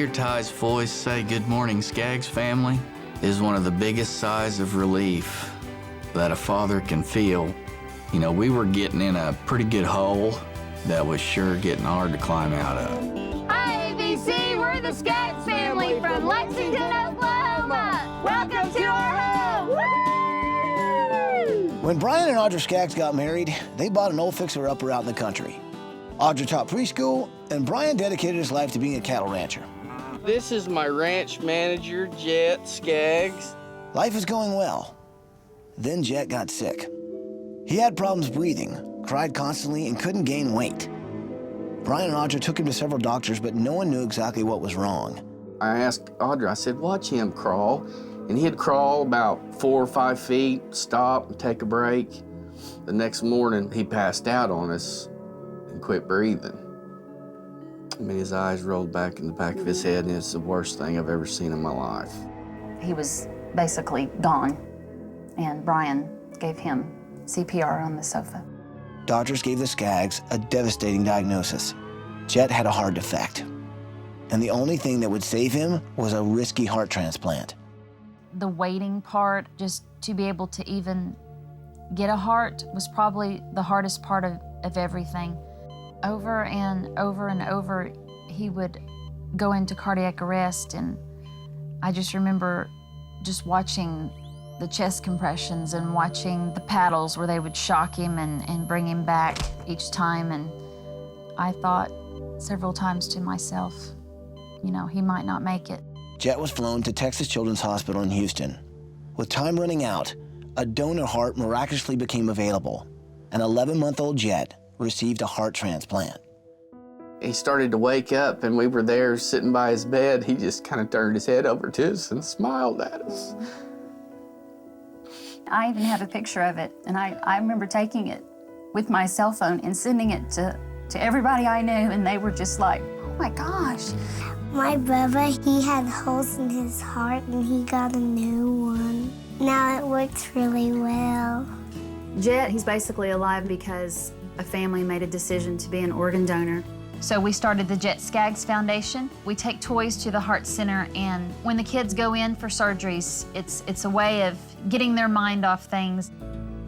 hear Ty's voice say, "Good morning, Skaggs family," is one of the biggest sighs of relief that a father can feel. You know, we were getting in a pretty good hole that was sure getting hard to climb out of. Hi, ABC, we're the Skaggs family from Lexington, Oklahoma. Welcome to our home. Woo! When Brian and Audra Skaggs got married, they bought an old fixer-upper out in the country. Audra taught preschool, and Brian dedicated his life to being a cattle rancher. This is my ranch manager, Jet Skaggs. Life was going well. Then Jet got sick. He had problems breathing, cried constantly, and couldn't gain weight. Brian and Audra took him to several doctors, but no one knew exactly what was wrong. I asked Audra, I said, watch him crawl. And he'd crawl about 4 or 5 feet, stop and take a break. The next morning, he passed out on us and quit breathing. I mean, his eyes rolled back in the back of his head, and it's the worst thing I've ever seen in my life. He was basically gone, and Brian gave him CPR on the sofa. Doctors gave the Skaggs a devastating diagnosis. Jet had a heart defect, and the only thing that would save him was a risky heart transplant. The waiting part, just to be able to even get a heart, was probably the hardest part of everything. Over and over and over, he would go into cardiac arrest, and I just remember just watching the chest compressions and watching the paddles where they would shock him and bring him back each time. And I thought several times to myself, you know, he might not make it. Jet was flown to Texas Children's Hospital in Houston. With time running out, a donor heart miraculously became available. An 11-month-old Jet received a heart transplant. He started to wake up, and we were there sitting by his bed. He just kind of turned his head over to us and smiled at us. I even have a picture of it, and I remember taking it with my cell phone and sending it to everybody I knew, and they were just like, oh my gosh. My brother, he had holes in his heart, and he got a new one. Now it works really well. Jet, he's basically alive because a family made a decision to be an organ donor. So we started the Jet Skaggs Foundation. We take toys to the Heart Center, and when the kids go in for surgeries, it's a way of getting their mind off things.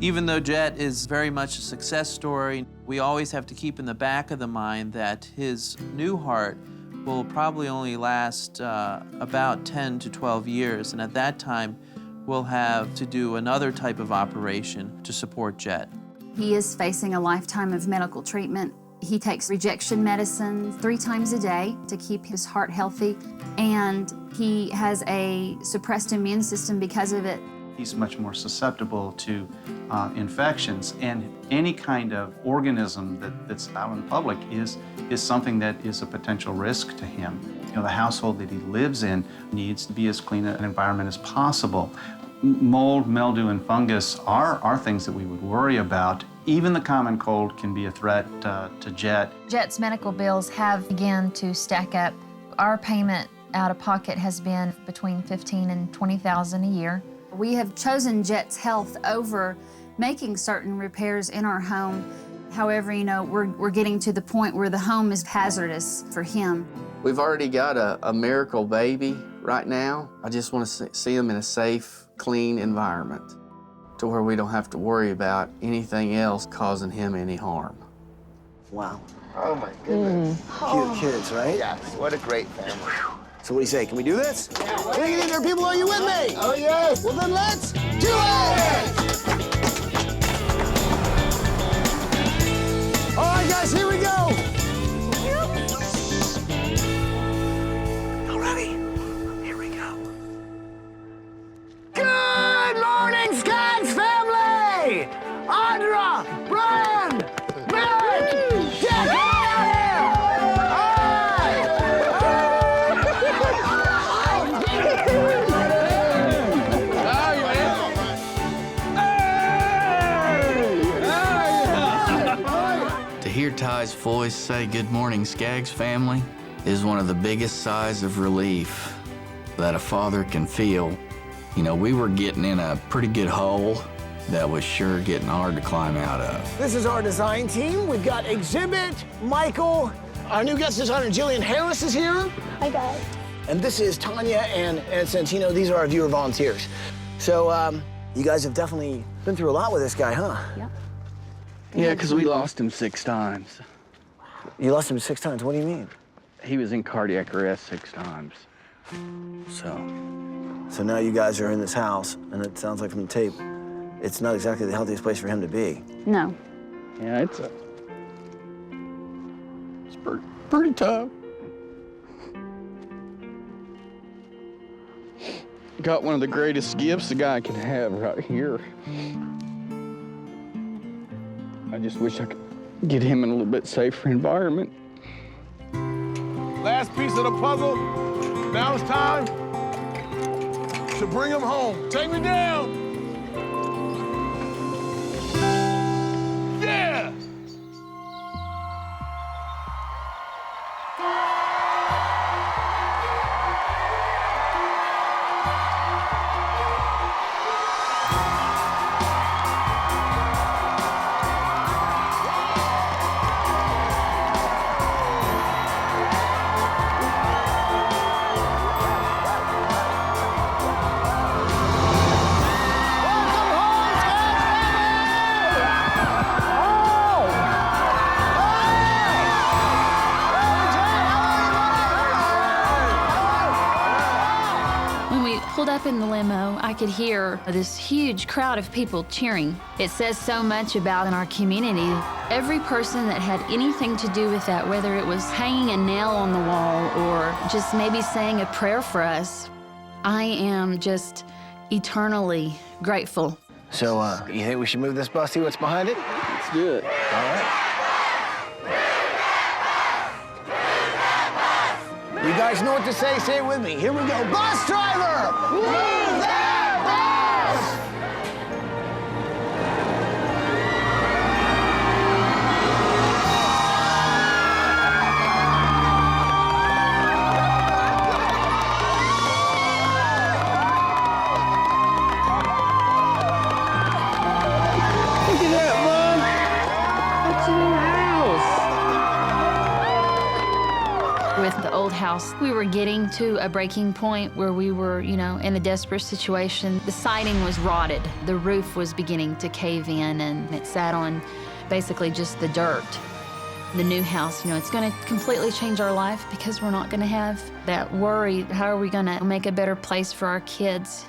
Even though Jet is very much a success story, we always have to keep in the back of the mind that his new heart will probably only last about 10 to 12 years, and at that time, we'll have to do another type of operation to support Jet. He is facing a lifetime of medical treatment. He takes rejection medicine 3 times a day to keep his heart healthy, and he has a suppressed immune system because of it. He's much more susceptible to infections, and any kind of organism that's out in public is something that is a potential risk to him. You know, the household that he lives in needs to be as clean an environment as possible. Mold, mildew, and fungus are things that we would worry about. Even the common cold can be a threat to Jet. Jet's medical bills have begun to stack up. Our payment out of pocket has been between $15,000 and $20,000 a year. We have chosen Jet's health over making certain repairs in our home. However, you know, we're getting to the point where the home is hazardous for him. We've already got a miracle baby right now. I just want to see him in a safe, clean environment to where we don't have to worry about anything else causing him any harm. Wow. Oh my goodness. Cute kids, right? Yes, what a great family. So what do you say, can we do this? Yeah. Bring it in there, people, are you with me? Oh yes. Well then let's do it! All right, guys, here we go. All ready? Here we go. Good morning, Skaggs family! Audra, Brian, Barrett, Jack, get out here! To hear Ty's voice say, "Good morning, Skaggs family," is one of the biggest sighs of relief that a father can feel. You know, we were getting in a pretty good hole that was sure getting hard to climb out of. This is our design team. We've got Exhibit, Michael. Our new guest designer, Jillian Harris, is here. Hi, guys. And this is Tanya and Santino. These are our viewer volunteers. So you guys have definitely been through a lot with this guy, huh? Yep. Yeah, because we lost him 6 times. You lost him 6 times. What do you mean? He was in cardiac arrest 6 times. So now you guys are in this house, and it sounds like from the tape, it's not exactly the healthiest place for him to be. No. Yeah, it's pretty tough. Got one of the greatest gifts a guy can have right here. I just wish I could get him in a little bit safer environment. Last piece of the puzzle. Now it's time to bring him home. Take me down. Yeah! Pulled up in the limo, I could hear this huge crowd of people cheering. It says so much about our community. Every person that had anything to do with that, whether it was hanging a nail on the wall or just maybe saying a prayer for us, I am just eternally grateful. So you think we should move this bus, see what's behind it? Let's do it. All right. You guys know what to say. Say it with me. Here we go. Bus driver! Move that bus! Look at that, Mom. That's a new house. With the old house, we were getting to a breaking point where we were, in a desperate situation. The siding was rotted. The roof was beginning to cave in, and it sat on basically just the dirt. The new house, it's going to completely change our life because we're not going to have that worry. How are we going to make a better place for our kids?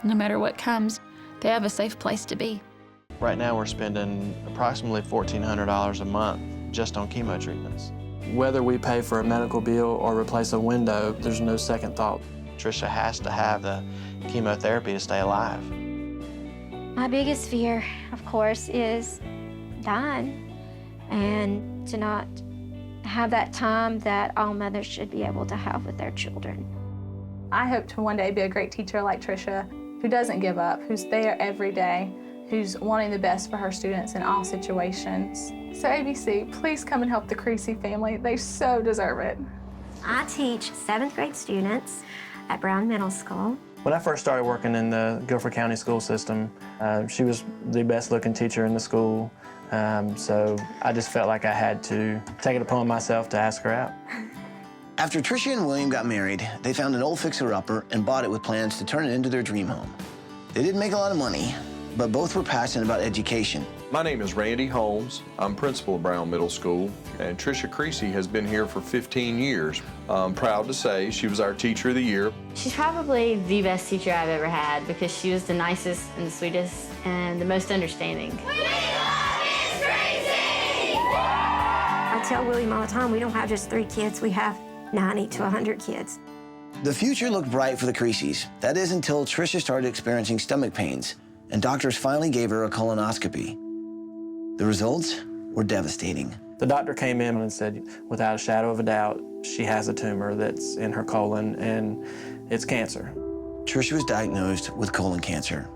No matter what comes, they have a safe place to be. Right now, we're spending approximately $1,400 a month just on chemo treatments. Whether we pay for a medical bill or replace a window, there's no second thought. Tricia has to have the chemotherapy to stay alive. My biggest fear, of course, is dying and to not have that time that all mothers should be able to have with their children. I hope to one day be a great teacher like Tricia, who doesn't give up, who's there every day, who's wanting the best for her students in all situations. So ABC, please come and help the Crey family. They so deserve it. I teach 7th grade students at Brown Middle School. When I first started working in the Guilford County school system, she was the best looking teacher in the school. So I just felt like I had to take it upon myself to ask her out. After Tricia and William got married, they found an old fixer-upper and bought it with plans to turn it into their dream home. They didn't make a lot of money, but both were passionate about education. My name is Randy Holmes. I'm principal of Brown Middle School, and Tricia Crey has been here for 15 years. I'm proud to say she was our Teacher of the Year. She's probably the best teacher I've ever had because she was the nicest and the sweetest and the most understanding. We love Miss Crey! I tell William all the time, we don't have just 3 kids, we have 90 to 100 kids. The future looked bright for the Creasys. That is until Tricia started experiencing stomach pains, and doctors finally gave her a colonoscopy. The results were devastating. The doctor came in and said, without a shadow of a doubt, she has a tumor that's in her colon and it's cancer. Tricia was diagnosed with colon cancer.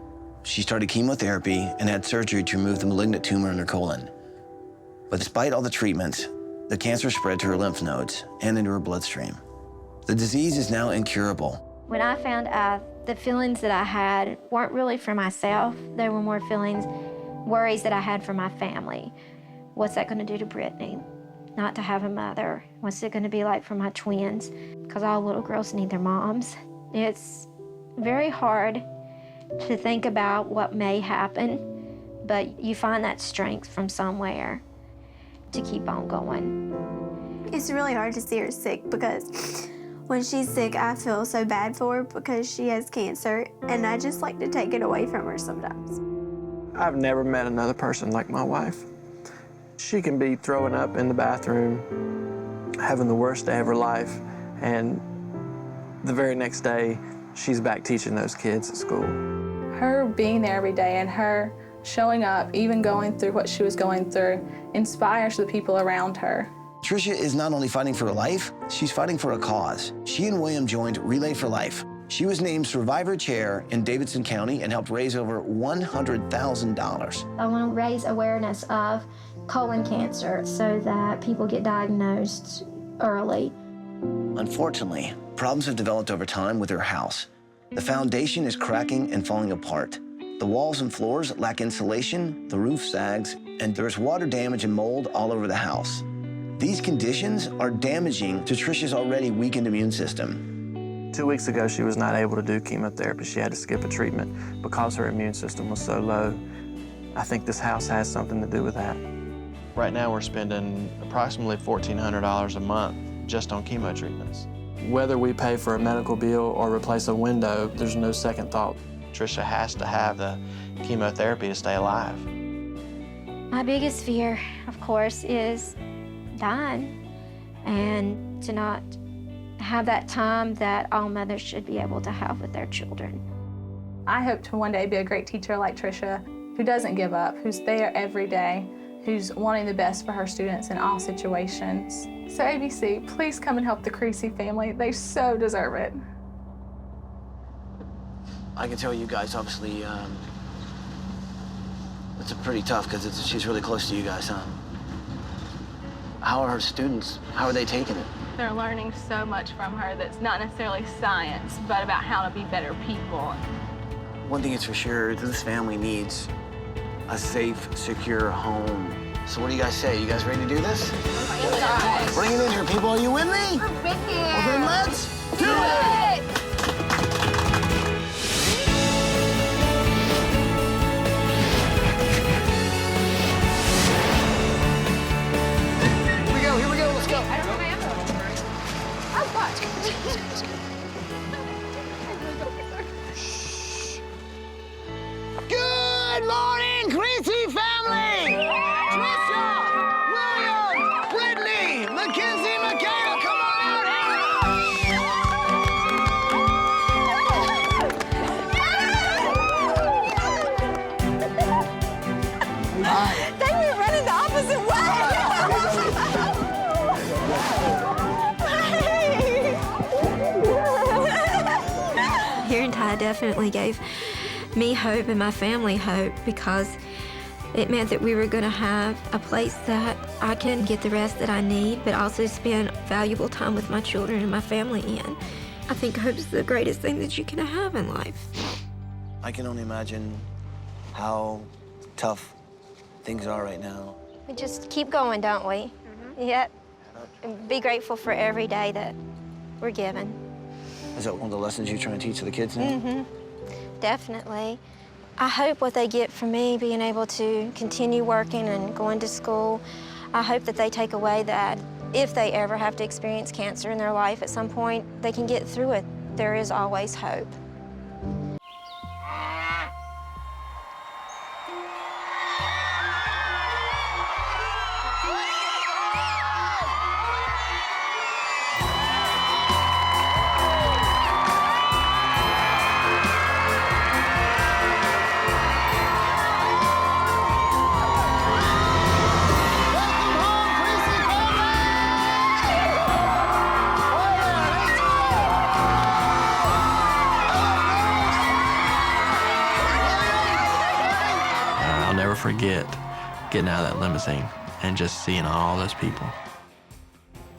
She started chemotherapy and had surgery to remove the malignant tumor in her colon. But despite all the treatments, the cancer spread to her lymph nodes and into her bloodstream. The disease is now incurable. When I found out, the feelings that I had weren't really for myself. They were more worries that I had for my family. What's that going to do to Brittany? not to have a mother? What's it going to be like for my twins? Because all little girls need their moms. It's very hard to think about what may happen, but you find that strength from somewhere to keep on going. It's really hard to see her sick because when she's sick, I feel so bad for her because she has cancer, and I just like to take it away from her sometimes. I've never met another person like my wife. She can be throwing up in the bathroom, having the worst day of her life, and the very next day, she's back teaching those kids at school. Her being there every day and her showing up, even going through what she was going through, inspires the people around her. Tricia is not only fighting for her life, she's fighting for a cause. She and William joined Relay for Life. She was named Survivor Chair in Davidson County and helped raise over $100,000. I want to raise awareness of colon cancer so that people get diagnosed early. Unfortunately, problems have developed over time with her house. The foundation is cracking and falling apart. The walls and floors lack insulation, the roof sags, and there's water damage and mold all over the house. These conditions are damaging to Tricia's already weakened immune system. 2 weeks ago, she was not able to do chemotherapy. She had to skip a treatment because her immune system was so low. I think this house has something to do with that. Right now, we're spending approximately $1,400 a month just on chemo treatments. Whether we pay for a medical bill or replace a window, there's no second thought. Tricia has to have the chemotherapy to stay alive. My biggest fear, of course, is dying and to not have that time that all mothers should be able to have with their children. I hope to one day be a great teacher like Tricia, who doesn't give up, who's there every day, who's wanting the best for her students in all situations. So ABC, please come and help the Crey family. They so deserve it. I can tell you guys, obviously, it's pretty tough because she's really close to you guys, huh? How are her students? How are they taking it? They're learning so much from her that's not necessarily science, but about how to be better people. One thing is for sure, this family needs a safe, secure home. So what do you guys say? You guys ready to do this? Bring it in here, people. Are you with me? We're big here. Well, then let's do it! Here we go, let's go. I don't know my ammo. Oh, what? Good morning, Crey family! Tricia, William, Whitney, Mackenzie, Michaela, come on out. They were running the opposite way. Hearing Ty definitely gave me hope and my family hope because it meant that we were going to have a place that I can get the rest that I need, but also spend valuable time with my children and my family in. I think hope is the greatest thing that you can have in life. I can only imagine how tough things are right now. We just keep going, don't we? Yep. And be grateful for every day that we're given. Is that one of the lessons you try and teach the kids now? Definitely. I hope what they get from me being able to continue working and going to school, I hope that they take away that if they ever have to experience cancer in their life at some point, they can get through it. There is always hope. Forget getting out of that limousine and just seeing all those people.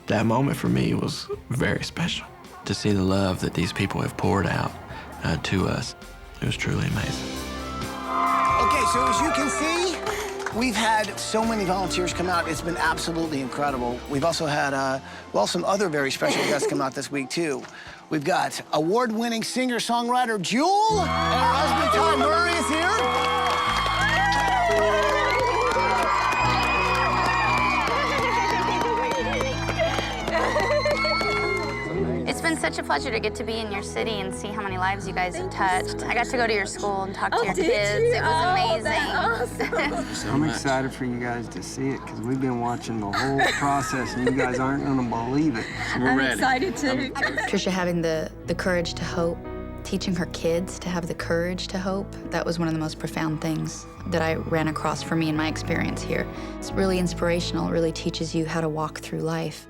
That moment for me was very special. To see the love that these people have poured out to us, it was truly amazing. Okay, so as you can see, We've had so many volunteers come out. It's been absolutely incredible. We've also had, well, some other very special guests come out this week, too. We've got award-winning singer-songwriter Jewel, and her husband Ty Murray is here. It's been such a pleasure to get to be in your city and see how many lives you guys have touched. I got to go to your school and talk to your kids. It was amazing. Awesome. I'm excited for you guys to see it because we've been watching the whole process and you guys aren't going to believe it. I'm excited too. Tricia having the courage to hope, teaching her kids to have the courage to hope, that was one of the most profound things that I ran across for me in my experience here. It's really inspirational. It really teaches you how to walk through life.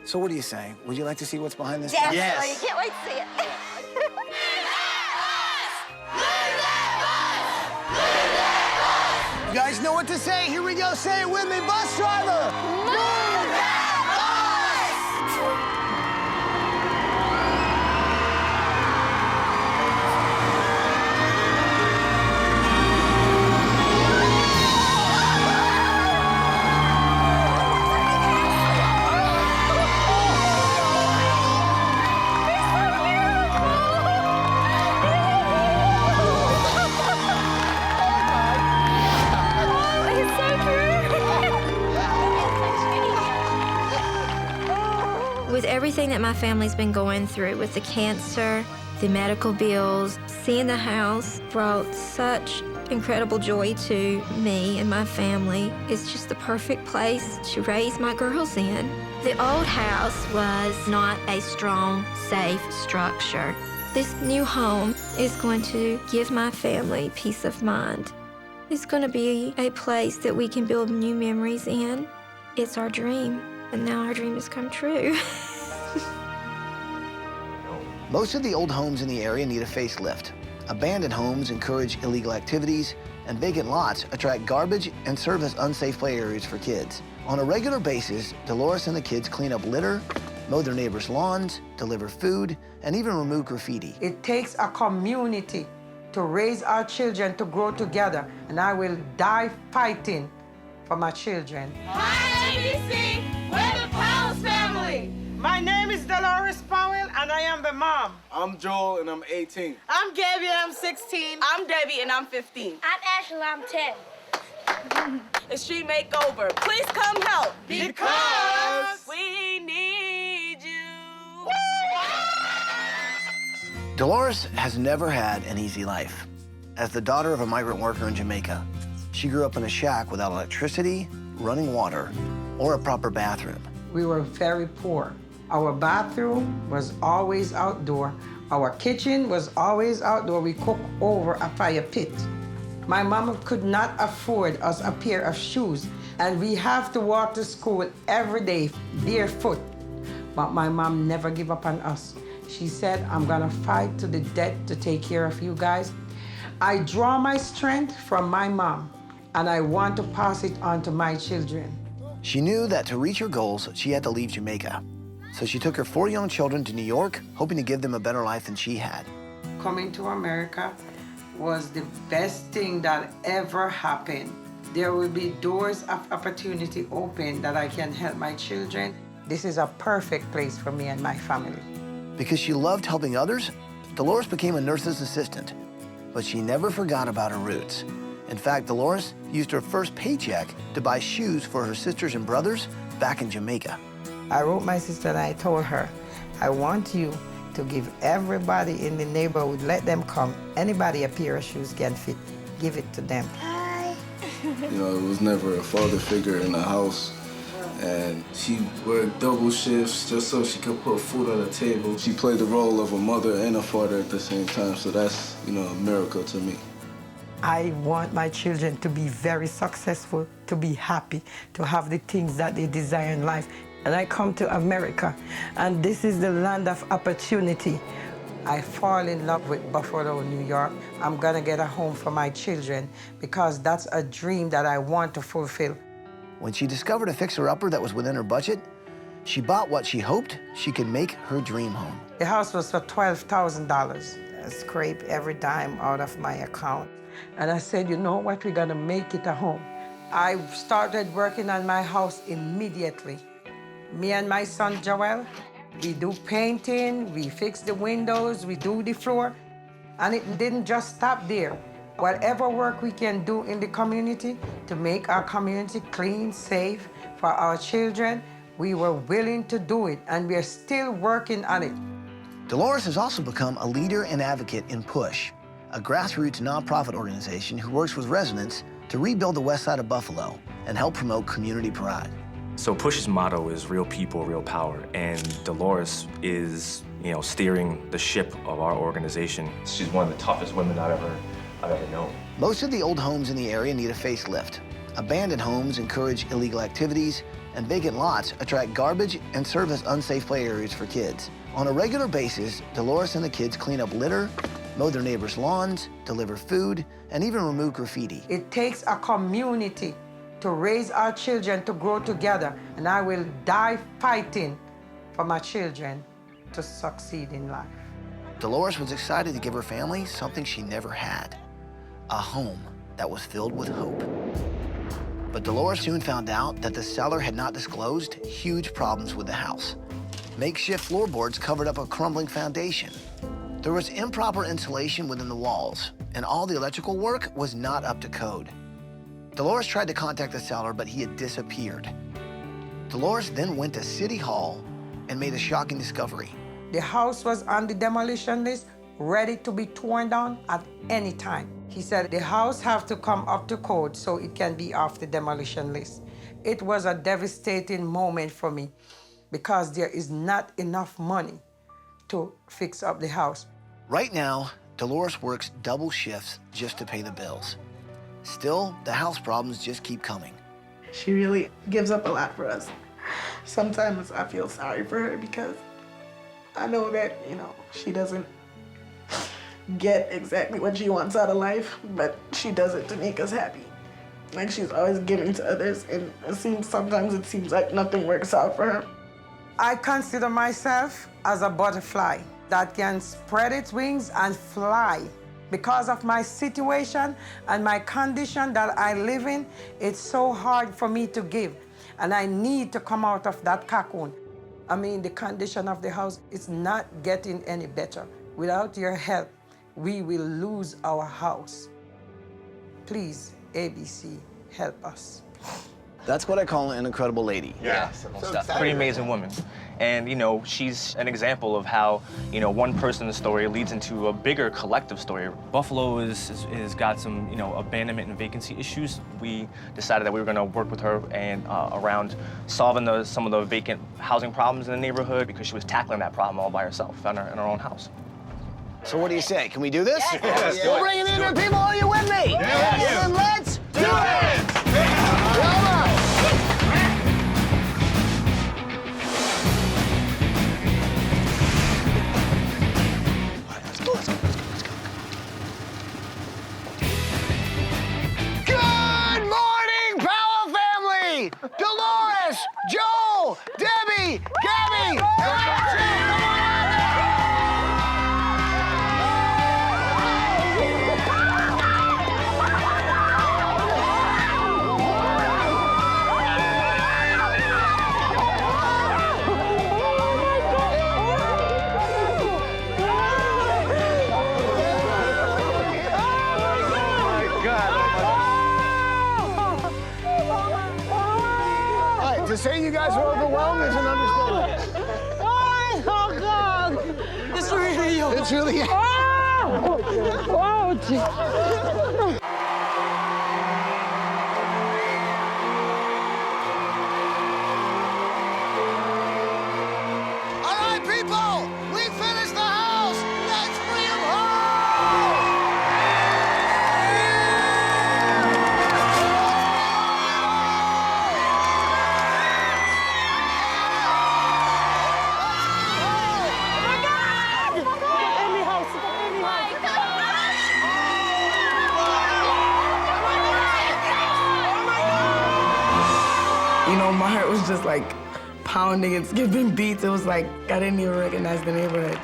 So what do you say? Would you like to see what's behind this? Definitely. Yes. Can't wait to see it. You guys know what to say. Here we go. Say it with me. Bus driver. Move that bus! With everything that my family's been going through, with the cancer, the medical bills, seeing the house brought such incredible joy to me and my family. It's just the perfect place to raise my girls in. The old house was not a strong, safe structure. This new home is going to give my family peace of mind. It's going to be a place that we can build new memories in. It's our dream, and now our dream has come true. Most of the old homes in the area need a facelift. Abandoned homes encourage illegal activities, and vacant lots attract garbage and serve as unsafe play areas for kids. On a regular basis, Dolores and the kids clean up litter, mow their neighbors' lawns, deliver food, and even remove graffiti. It takes a community to raise our children to grow together, and I will die fighting for my children. Hi, ABC! We're the Powell Family! My name is Dolores Powell, and I am the mom. I'm Joel, and I'm 18. I'm Gabby, and I'm 16. I'm Debbie, and I'm 15. I'm Ashley, I'm 10. Extreme Makeover. Please come help. Because we need you. Dolores has never had an easy life. As the daughter of a migrant worker in Jamaica, she grew up in a shack without electricity, running water, or a proper bathroom. We were very poor. Our bathroom was always outdoor. Our kitchen was always outdoor. We cooked over a fire pit. My mama could not afford us a pair of shoes, and we have to walk to school every day barefoot. But my mom never gave up on us. She said, I'm gonna fight to the death to take care of you guys. I draw my strength from my mom, and I want to pass it on to my children. She knew that to reach her goals, she had to leave Jamaica. So she took her 4 young children to New York, hoping to give them a better life than she had. Coming to America was the best thing that ever happened. There will be doors of opportunity open that I can help my children. This is a perfect place for me and my family. Because she loved helping others, Dolores became a nurse's assistant. But she never forgot about her roots. In fact, Dolores used her first paycheck to buy shoes for her sisters and brothers back in Jamaica. I wrote my sister and I told her, I want you to give everybody in the neighborhood, let them come. Anybody a pair of shoes can fit, give it to them. Hi. You know, it was never a father figure in the house. And she worked double shifts just so she could put food on the table. She played the role of a mother and a father at the same time, so that's, you know, a miracle to me. I want my children to be very successful, to be happy, to have the things that they desire in life. And I come to America, and this is the land of opportunity. I fall in love with Buffalo, New York. I'm gonna get a home for my children because that's a dream that I want to fulfill. When she discovered a fixer-upper that was within her budget, she bought what she hoped she could make her dream home. The house was for $12,000. I scraped every dime out of my account. And I said, you know what, we're gonna make it a home. I started working on my house immediately. Me and my son Joel, we do painting, we fix the windows, we do the floor, and it didn't just stop there. Whatever work we can do in the community to make our community clean, safe for our children, we were willing to do it, and we're still working on it. Dolores has also become a leader and advocate in PUSH, a grassroots nonprofit organization who works with residents to rebuild the west side of Buffalo and help promote community pride. So PUSH's motto is real people, real power, and Dolores is, steering the ship of our organization. She's one of the toughest women I've ever known. Most of the old homes in the area need a facelift. Abandoned homes encourage illegal activities, and vacant lots attract garbage and serve as unsafe play areas for kids. On a regular basis, Dolores and the kids clean up litter, mow their neighbors' lawns, deliver food, and even remove graffiti. It takes a community to raise our children to grow together, and I will die fighting for my children to succeed in life. Dolores was excited to give her family something she never had, a home that was filled with hope. But Dolores soon found out that the seller had not disclosed huge problems with the house. Makeshift floorboards covered up a crumbling foundation. There was improper insulation within the walls, and all the electrical work was not up to code. Dolores tried to contact the seller, but he had disappeared. Dolores then went to City Hall and made a shocking discovery. The house was on the demolition list, ready to be torn down at any time. He said the house have to come up to code so it can be off the demolition list. It was a devastating moment for me because there is not enough money to fix up the house. Right now, Dolores works double shifts just to pay the bills. Still, the house problems just keep coming. She really gives up a lot for us. Sometimes I feel sorry for her because I know that, she doesn't get exactly what she wants out of life, but she does it to make us happy. Like, she's always giving to others, and sometimes it seems like nothing works out for her. I consider myself as a butterfly that can spread its wings and fly. Because of my situation and my condition that I live in, it's so hard for me to give, and I need to come out of that cocoon. The condition of the house is not getting any better. Without your help, we will lose our house. Please, ABC, help us. That's what I call an incredible lady. Yeah, pretty amazing woman. And, she's an example of how, one person's story leads into a bigger collective story. Buffalo is got some, abandonment and vacancy issues. We decided that we were going to work with her and around solving some of the vacant housing problems in the neighborhood because she was tackling that problem all by herself in her own house. So what do you say? Can we do this? Yes. We're bringing in your people. Are you with me? Yes. Then let's do it! Come on! Good morning, Powell Family! Dolores, Joel, Debbie, Gabby, to say you guys are overwhelmed is an understatement. Oh, God. It's really you. It's really you. Oh, gee. All right, people, we finished the house. Let's bring them home. My heart was just like pounding and skipping beats. It was like I didn't even recognize the neighborhood.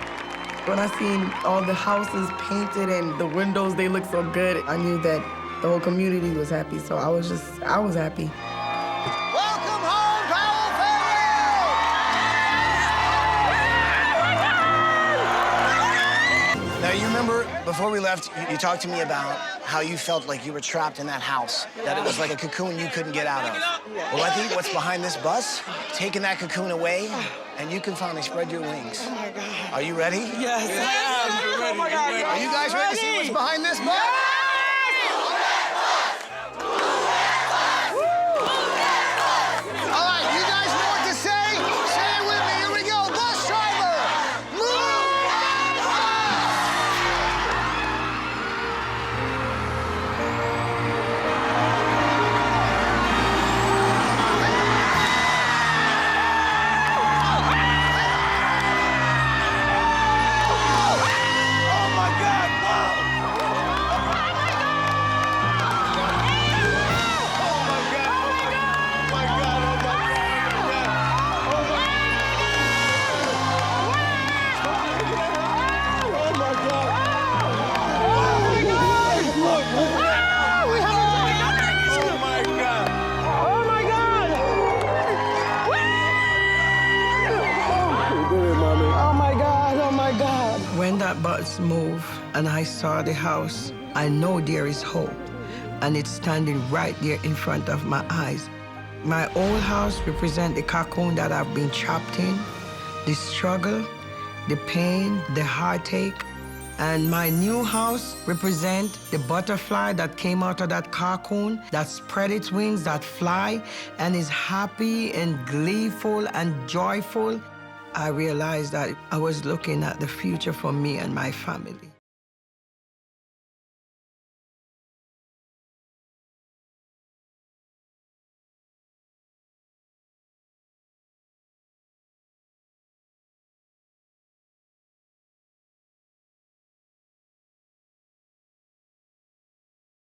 When I seen all the houses painted and the windows, they looked so good, I knew that The whole community was happy, so I was happy. Welcome home, Powell family! Now, you remember before we left, you talked to me about how you felt like you were trapped in that house, that it was like a cocoon you couldn't get out of. Well, I think what's behind this bus, taking that cocoon away, and you can finally spread your wings. Oh, my God. Are you ready? Yes. Oh, my God. Are you guys ready to see what's behind this bus? All right, you guys know what to say? Say it with me. Here we go. Bus driver, move! When that bus moved and I saw the house, I know there is hope, and it's standing right there in front of my eyes. My old house represents the cocoon that I've been trapped in, the struggle, the pain, the heartache. And my new house represents the butterfly that came out of that cocoon, that spread its wings, that fly, and is happy and gleeful and joyful. I realized that I was looking at the future for me and my family.